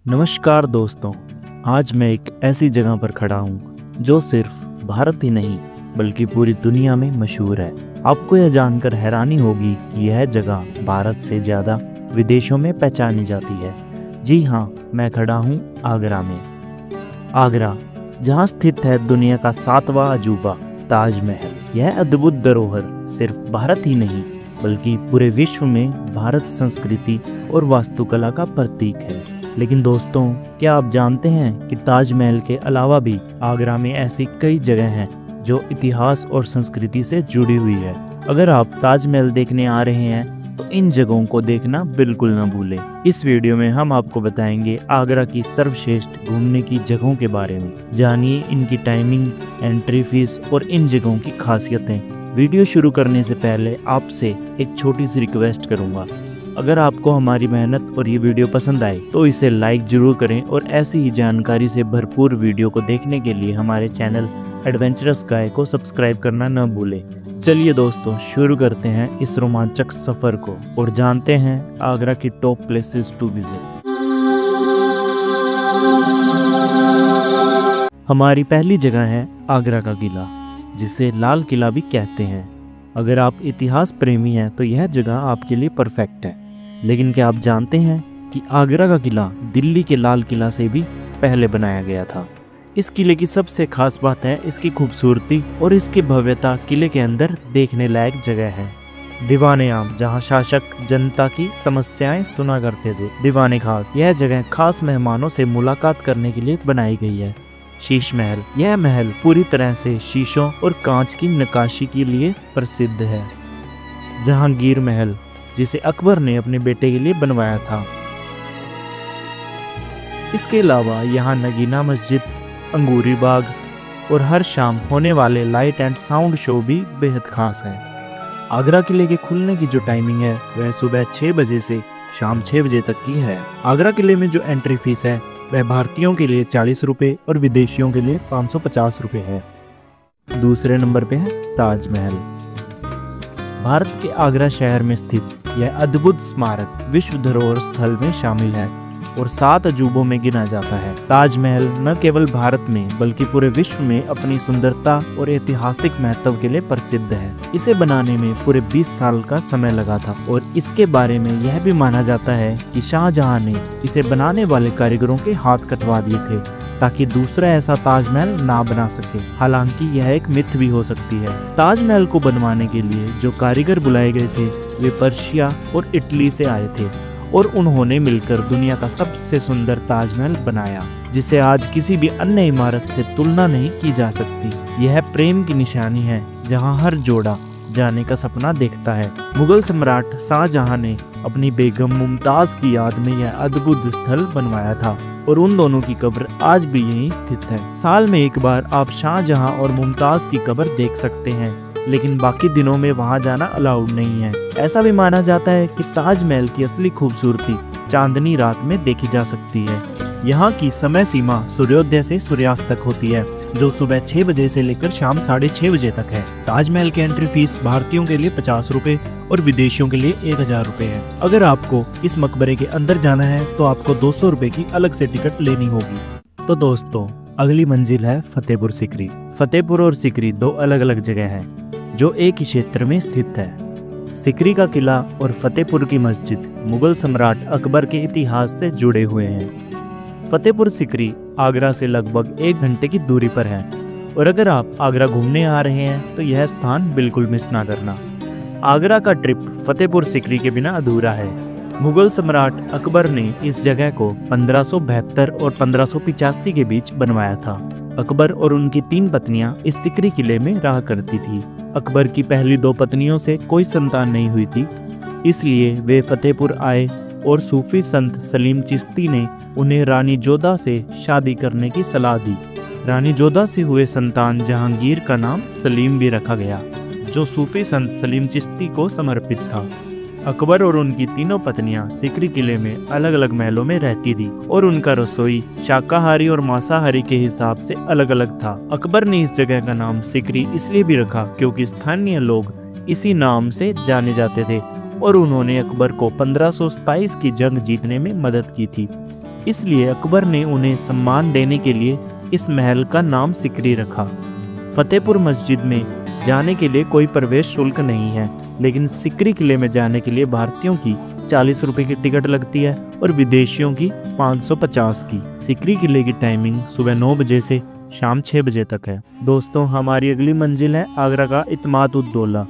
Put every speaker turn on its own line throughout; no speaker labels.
नमस्कार दोस्तों, आज मैं एक ऐसी जगह पर खड़ा हूँ जो सिर्फ भारत ही नहीं बल्कि पूरी दुनिया में मशहूर है। आपको यह जानकर हैरानी होगी कि यह जगह भारत से ज़्यादा विदेशों में पहचानी जाती है। जी हाँ, मैं खड़ा हूँ आगरा में। आगरा, जहाँ स्थित है दुनिया का 7वां अजूबा ताजमहल। यह अद्भुत धरोहर सिर्फ भारत ही नहीं बल्कि पूरे विश्व में भारत संस्कृति और वास्तुकला का प्रतीक है। लेकिन दोस्तों, क्या आप जानते हैं कि ताजमहल के अलावा भी आगरा में ऐसी कई जगह हैं जो इतिहास और संस्कृति से जुड़ी हुई है। अगर आप ताजमहल देखने आ रहे हैं तो इन जगहों को देखना बिल्कुल न भूलें। इस वीडियो में हम आपको बताएंगे आगरा की सर्वश्रेष्ठ घूमने की जगहों के बारे में। जानिए इनकी टाइमिंग, एंट्री फीस और इन जगहों की खासियतें। वीडियो शुरू करने से पहले आपसे एक छोटी सी रिक्वेस्ट करूंगा। अगर आपको हमारी मेहनत और ये वीडियो पसंद आए तो इसे लाइक जरूर करें और ऐसी ही जानकारी से भरपूर वीडियो को देखने के लिए हमारे चैनल एडवेंचरस गाय को सब्सक्राइब करना न भूलें। चलिए दोस्तों, शुरू करते हैं इस रोमांचक सफर को और जानते हैं आगरा की टॉप प्लेसेस टू विजिट। हमारी पहली जगह है आगरा का किला, जिसे लाल किला भी कहते हैं। अगर आप इतिहास प्रेमी हैं तो यह जगह आपके लिए परफेक्ट है। लेकिन क्या आप जानते हैं कि आगरा का किला दिल्ली के लाल किला से भी पहले बनाया गया था। इस किले की सबसे खास बात है इसकी खूबसूरती और इसकी भव्यता। किले के अंदर देखने लायक जगह है दीवान-ए-आम, जहां शासक जनता की समस्याएं सुना करते थे। दीवान-ए-खास, यह जगह खास मेहमानों से मुलाकात करने के लिए बनाई गई है। शीश महल, यह महल पूरी तरह से शीशों और कांच की नक्काशी के लिए प्रसिद्ध है। जहांगीर महल, जिसे अकबर ने अपने बेटे के लिए बनवाया था। इसके अलावा यहाँ नगीना मस्जिद, अंगूरी बाग और हर शाम होने वाले लाइट एंड साउंड शो भी बेहद खास है। आगरा किले के खुलने की जो टाइमिंग है वह सुबह 6 बजे से शाम 6 बजे तक की है। आगरा किले में जो एंट्री फीस है वह भारतीयों के लिए 40 रुपये और विदेशियों के लिए 550 रुपये है। दूसरे नंबर पे है ताजमहल। भारत के आगरा शहर में स्थित यह अद्भुत स्मारक विश्व धरोहर स्थल में शामिल है और 7 अजूबों में गिना जाता है। ताजमहल न केवल भारत में बल्कि पूरे विश्व में अपनी सुंदरता और ऐतिहासिक महत्व के लिए प्रसिद्ध है। इसे बनाने में पूरे 20 साल का समय लगा था और इसके बारे में यह भी माना जाता है कि शाहजहां ने इसे बनाने वाले कारीगरों के हाथ कटवा दिए थे ताकि दूसरा ऐसा ताजमहल ना बना सके। हालांकि यह एक मिथ भी हो सकती है। ताजमहल को बनवाने के लिए जो कारीगर बुलाए गए थे वे पर्शिया और इटली से आए थे और उन्होंने मिलकर दुनिया का सबसे सुंदर ताजमहल बनाया, जिसे आज किसी भी अन्य इमारत से तुलना नहीं की जा सकती। यह प्रेम की निशानी है जहां हर जोड़ा जाने का सपना देखता है। मुगल सम्राट शाहजहां ने अपनी बेगम मुमताज की याद में यह अद्भुत स्थल बनवाया था और उन दोनों की कब्र आज भी यहीं स्थित है। साल में एक बार आप शाहजहां और मुमताज की कब्र देख सकते हैं, लेकिन बाकी दिनों में वहां जाना अलाउड नहीं है। ऐसा भी माना जाता है कि ताजमहल की असली खूबसूरती चांदनी रात में देखी जा सकती है। यहाँ की समय सीमा सूर्योदय से सूर्यास्त तक होती है, जो सुबह 6 बजे से लेकर शाम 6:30 बजे तक है। ताजमहल की एंट्री फीस भारतीयों के लिए 50 रुपए और विदेशियों के लिए 1000 रुपए है। अगर आपको इस मकबरे के अंदर जाना है तो आपको 200 रुपए की अलग से टिकट लेनी होगी। तो दोस्तों, अगली मंजिल है फतेहपुर सीकरी। फतेहपुर और सीकरी 2 अलग अलग जगह हैं जो एक ही क्षेत्र में स्थित है। सीकरी का किला और फतेहपुर की मस्जिद मुगल सम्राट अकबर के इतिहास से जुड़े हुए हैं। फतेहपुर सीकरी आगरा से लगभग 1 घंटे की दूरी पर है और अगर आप आगरा घूमने आ रहे हैं तो यह स्थान बिल्कुल मिस ना करना। आगरा का ट्रिप फतेहपुर सीकरी के बिना अधूरा है। मुगल सम्राट अकबर ने इस जगह को 1572 और 1585 के बीच बनवाया था। अकबर और उनकी 3 पत्नियां इस सीकरी किले में रहा करती थी। अकबर की पहली 2 पत्नियों से कोई संतान नहीं हुई थी, इसलिए वे फतेहपुर आए और सूफी संत सलीम चिश्ती ने उन्हें रानी जोधा से शादी करने की सलाह दी। रानी जोधा से हुए संतान जहांगीर का नाम सलीम भी रखा गया, जो सूफी संत सलीम चिश्ती को समर्पित था। अकबर और उनकी तीनों पत्नियां सीकरी किले में अलग अलग महलों में रहती थी और उनका रसोई शाकाहारी और मांसाहारी के हिसाब से अलग अलग था। अकबर ने इस जगह का नाम सीकरी इसलिए भी रखा क्योंकि स्थानीय लोग इसी नाम से जाने जाते थे और उन्होंने अकबर को 1527 की जंग जीतने में मदद की थी। इसलिए अकबर ने उन्हें सम्मान देने के लिए इस महल का नाम सिकरी रखा। फतेहपुर मस्जिद में जाने के लिए कोई प्रवेश शुल्क नहीं है, लेकिन सिकरी किले में जाने के लिए भारतीयों की 40 रुपए की टिकट लगती है और विदेशियों की 550 की। सिकरी किले की टाइमिंग सुबह 9 बजे से शाम 6 बजे तक है। दोस्तों, हमारी अगली मंजिल है आगरा का इत्माद-उद-दौला।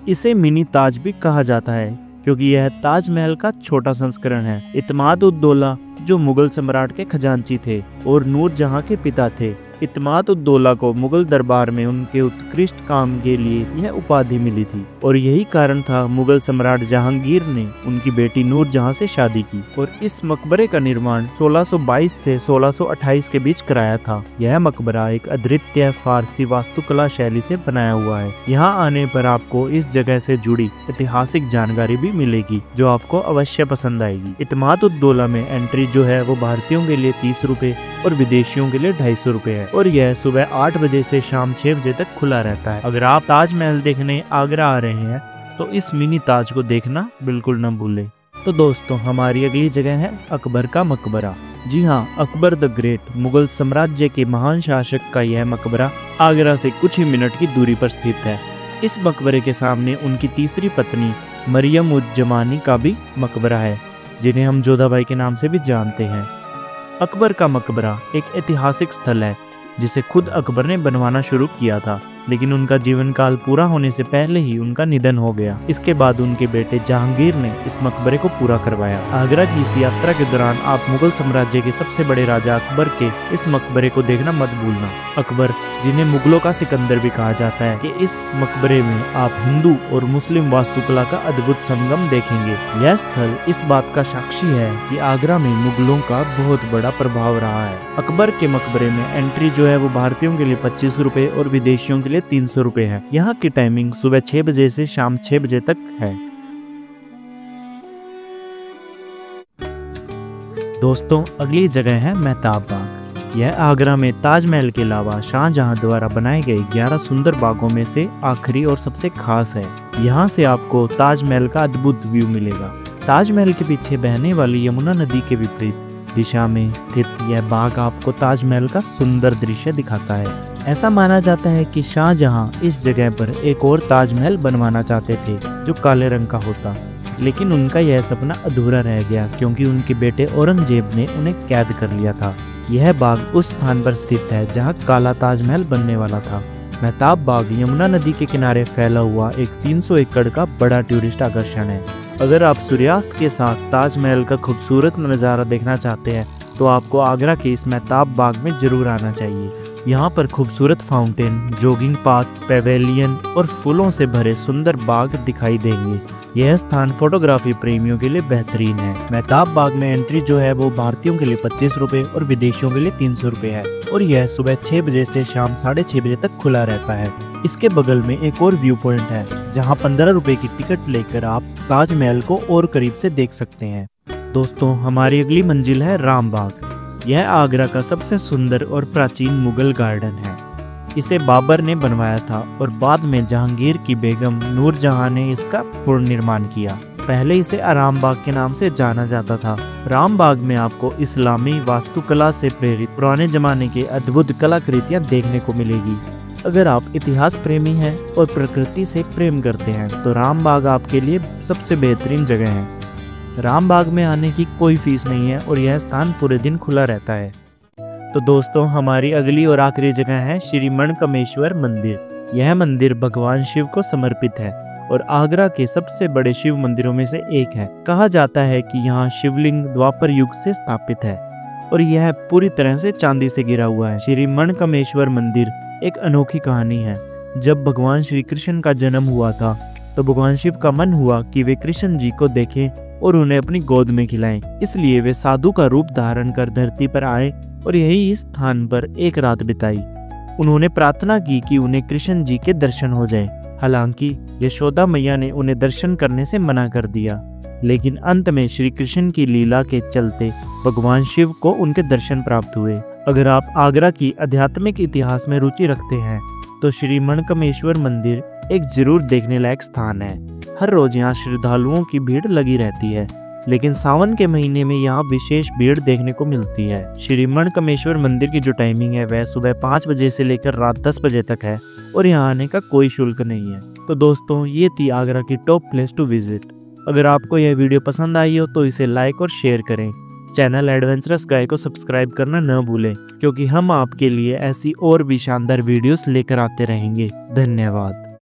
इसे मिनी ताज भी कहा जाता है क्योंकि यह ताजमहल का छोटा संस्करण है। इत्माद-उद-दौला जो मुगल सम्राट के खजांची थे और नूरजहां के पिता थे। इत्माद-उद-दौला को मुगल दरबार में उनके उत्कृष्ट काम के लिए यह उपाधि मिली थी और यही कारण था मुगल सम्राट जहांगीर ने उनकी बेटी नूरजहां से शादी की और इस मकबरे का निर्माण 1622 से 1628 के बीच कराया था। यह मकबरा एक अद्वितीय फारसी वास्तुकला शैली से बनाया हुआ है। यहाँ आने पर आपको इस जगह से जुड़ी ऐतिहासिक जानकारी भी मिलेगी जो आपको अवश्य पसंद आएगी। इत्माद-उद-दौला में एंट्री जो है वो भारतीयों के लिए 30 रुपए और विदेशियों के लिए 250 रुपए है और यह सुबह 8 बजे से शाम 6 बजे तक खुला रहता है। अगर आप ताजमहल देखने आगरा आ रहे हैं तो इस मिनी ताज को देखना बिल्कुल न भूलें। तो दोस्तों, हमारी अगली जगह है अकबर का मकबरा। जी हाँ, अकबर द ग्रेट मुगल साम्राज्य के महान शासक का यह मकबरा आगरा से कुछ ही मिनट की दूरी पर स्थित है। इस मकबरे के सामने उनकी तीसरी पत्नी मरियम-उज-जमानी का भी मकबरा है, जिन्हें हम जोधाबाई के नाम से भी जानते हैं। अकबर का मकबरा एक ऐतिहासिक स्थल है जिसे खुद अकबर ने बनवाना शुरू किया था, लेकिन उनका जीवन काल पूरा होने से पहले ही उनका निधन हो गया। इसके बाद उनके बेटे जहांगीर ने इस मकबरे को पूरा करवाया। आगरा की इस यात्रा के दौरान आप मुगल साम्राज्य के सबसे बड़े राजा अकबर के इस मकबरे को देखना मत भूलना। अकबर, जिन्हें मुगलों का सिकंदर भी कहा जाता है, कि इस मकबरे में आप हिंदू और मुस्लिम वास्तुकला का अद्भुत संगम देखेंगे। यह स्थल इस बात का साक्षी है कि आगरा में मुगलों का बहुत बड़ा प्रभाव रहा है। अकबर के मकबरे में एंट्री जो है वो भारतीयों के लिए 25 रुपए और विदेशियों के लिए 300 रुपए है। यहाँ की टाइमिंग सुबह 6 बजे से शाम 6 बजे तक है। दोस्तों, अगली जगह है मेहताब बाग। यह आगरा में ताजमहल के अलावा शाहजहां द्वारा बनाए गए 11 सुंदर बागों में से आखिरी और सबसे खास है। यहाँ से आपको ताजमहल का अद्भुत व्यू मिलेगा। ताजमहल के पीछे बहने वाली यमुना नदी के विपरीत दिशा में स्थित यह बाग आपको ताजमहल का सुंदर दृश्य दिखाता है। ऐसा माना जाता है कि शाहजहां इस जगह पर एक और ताजमहल बनवाना चाहते थे जो काले रंग का होता, लेकिन उनका यह सपना अधूरा रह गया क्योंकि उनके बेटे औरंगजेब ने उन्हें कैद कर लिया था। यह बाग उस स्थान पर स्थित है जहां काला ताजमहल बनने वाला था। मेहताब बाग यमुना नदी के किनारे फैला हुआ एक 300 एकड़ का बड़ा टूरिस्ट आकर्षण है। अगर आप सूर्यास्त के साथ ताजमहल का खूबसूरत नज़ारा देखना चाहते हैं तो आपको आगरा के इस मेहताब बाग में जरूर आना चाहिए। यहाँ पर खूबसूरत फाउंटेन, जॉगिंग पाथ, पेवेलियन और फूलों से भरे सुंदर बाग दिखाई देंगे। यह स्थान फोटोग्राफी प्रेमियों के लिए बेहतरीन है। मेहताब बाग में एंट्री जो है वो भारतीयों के लिए 25 रुपए और विदेशियों के लिए 300 रुपए है और यह सुबह 6 बजे से शाम 6:30 बजे तक खुला रहता है। इसके बगल में एक और व्यू पॉइंट है जहाँ 15 रुपए की टिकट लेकर आप ताजमहल को और करीब से देख सकते हैं। दोस्तों, हमारी अगली मंजिल है राम बाग। यह आगरा का सबसे सुंदर और प्राचीन मुगल गार्डन है। इसे बाबर ने बनवाया था और बाद में जहांगीर की बेगम नूरजहां ने इसका पुनर्निर्माण किया। पहले इसे आराम बाग के नाम से जाना जाता था। राम बाग में आपको इस्लामी वास्तुकला से प्रेरित पुराने जमाने के अद्भुत कलाकृतियां देखने को मिलेगी। अगर आप इतिहास प्रेमी हैं और प्रकृति से प्रेम करते हैं तो राम बाग आपके लिए सबसे बेहतरीन जगह है। राम बाग में आने की कोई फीस नहीं है और यह स्थान पूरे दिन खुला रहता है। तो दोस्तों, हमारी अगली और आखिरी जगह है श्री मणिकर्णेश्वर मंदिर। यह मंदिर भगवान शिव को समर्पित है और आगरा के सबसे बड़े शिव मंदिरों में से एक है। कहा जाता है कि यहाँ शिवलिंग द्वापर युग से स्थापित है और यह पूरी तरह से चांदी से घिरा हुआ है। श्री मणिकर्णेश्वर मंदिर एक अनोखी कहानी है। जब भगवान श्री कृष्ण का जन्म हुआ था तो भगवान शिव का मन हुआ कि वे कृष्ण जी को देखें और उन्हें अपनी गोद में खिलाएं। इसलिए वे साधु का रूप धारण कर धरती पर आए और यही इस स्थान पर एक रात बिताई। उन्होंने प्रार्थना की कि उन्हें कृष्ण जी के दर्शन हो जाए। हालांकि यशोदा मैया ने उन्हें दर्शन करने से मना कर दिया, लेकिन अंत में श्री कृष्ण की लीला के चलते भगवान शिव को उनके दर्शन प्राप्त हुए। अगर आप आगरा की आध्यात्मिक इतिहास में रुचि रखते हैं तो श्री मणिकर्णेश्वर मंदिर एक जरूर देखने लायक स्थान है। हर रोज यहाँ श्रद्धालुओं की भीड़ लगी रहती है। लेकिन सावन के महीने में यहाँ विशेष भीड़ देखने को मिलती है। श्री मणिकर्णेश्वर मंदिर की जो टाइमिंग है वह सुबह 5 बजे से लेकर रात 10 बजे तक है और यहाँ आने का कोई शुल्क नहीं है। तो दोस्तों ये थी आगरा की टॉप प्लेस टू विजिट। अगर आपको यह वीडियो पसंद आई हो तो इसे लाइक और शेयर करें। चैनल एडवेंचरस गाय को सब्सक्राइब करना न भूलें, क्योंकि हम आपके लिए ऐसी और भी शानदार वीडियोस लेकर आते रहेंगे। धन्यवाद।